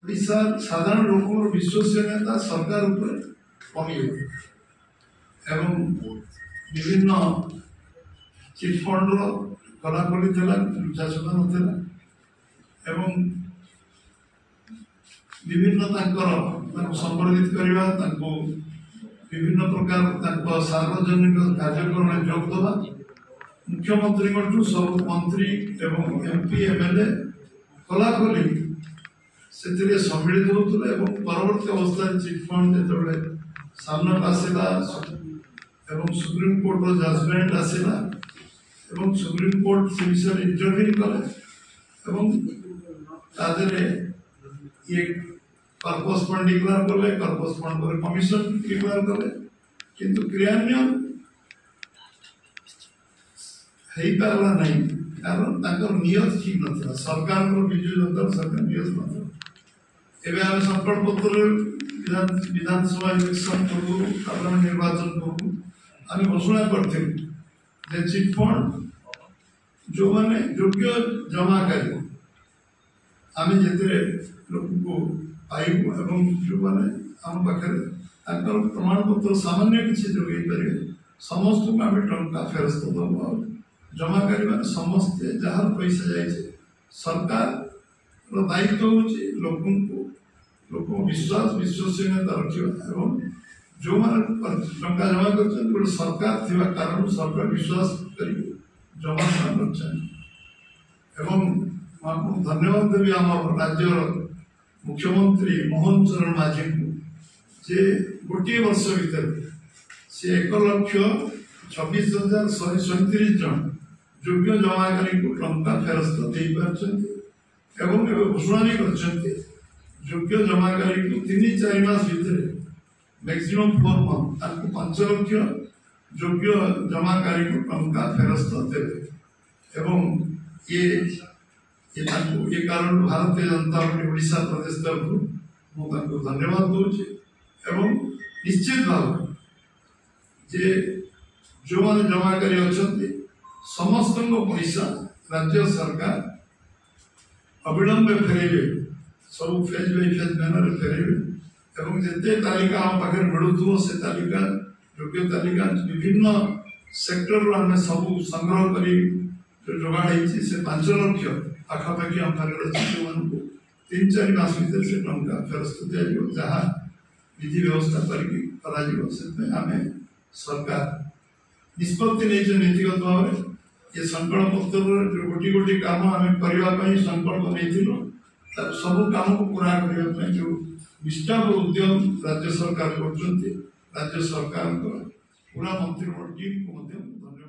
ओडिशा साधारण लोक विश्वसनीयता सरकार कमी एवं विभिन्न चिटफंड कलाकली लुचाछपा नाला एवं विभिन्न संवर्धित करने विभिन्न प्रकार सार्वजनिक कार्यक्रम जोग दवा मुख्यमंत्री सब मंत्री एवं एमपी एमएलए कलाकली से सम्मिलित होते परवर्ती अवस्था चिटफंड जो सामना आसला एवं सुप्रीम कोर्ट जजमेंट आसला सुप्रीम कोर्ट से विषय इंटरव्यू कले ये कर्पस फंड डिक्लेयर कले कर्पस फंड पर कमिशन डिक्लेयर कले किंतु क्रियान्वयन हो पारा नहीं कारण नियत ठीक ना सरकार विजु जनता सरकार नियत ना एवं संकल्प पत्र विधानसभा इलेक्शन करूँ पार्लियामेंट निर्वाचन करूँ आम घोषणा करते चिटफंड जो मैंने योग्य जमाकारी आम जिते लोक को पाइबू एवं जो मैंने आम पाखे प्रमाण पत्र सामान्य किसी जोगे पारे समस्त को आम टा फेरस्त दबू जमाकारी मैंने समस्ते जहाँ पैसा जाए सरकार दायित्व हूँ लोक विश्वास विश्वसनीयता रखा जो मैंने टा जमा कर सरकार थी कारण सरकार विश्वास कर जमा रखा धन्यवाद देवी आम राज्य मुख्यमंत्री मोहन चरण माझी को जे गोटे वर्ष भीतर से 1,26,137 जन योग्य जमाकारी को टा फेरस्त दे पार्टी घोषणा भी कर योग्य जमाकारी को 3-4 मास भीतर मैक्सिमम 4 मंथ 5 लाख योग्य जमाकारी को टा फेरस्त देवे ये कारण भारतीय जनता पार्टी ओडिशा प्रदेश तरफ मुझे धन्यवाद दूसरी निश्चित भाव जे जो मैंने जमाकारी अच्छा समस्त पैसा राज्य सरकार अविलंब फेरबे सब फेज बाय फेज मैनर फेरबे जिते तालिका आम पाखे मिलू से तालिका योग्य तालिका विभिन्न सेक्टर आम सब संग्रह कर जोगाड़ से 5 लाख आखापाखि आम पाखे अच्छी जो 3-4 मास भर से टा फेरस्त दिज्व जहाँ विधि व्यवस्था करें सरकार निष्पत्ति नहीं नीतिगत भाव ये संकल्प पत्र जो गोटी गोटी काम आम करने संकल्प नहीं सब काम को पूरा करने जो निष्ठा और उद्यम राज्य सरकार कर राज्य सरकार पूरा मंत्रिमंडल टीम को धन्यवाद।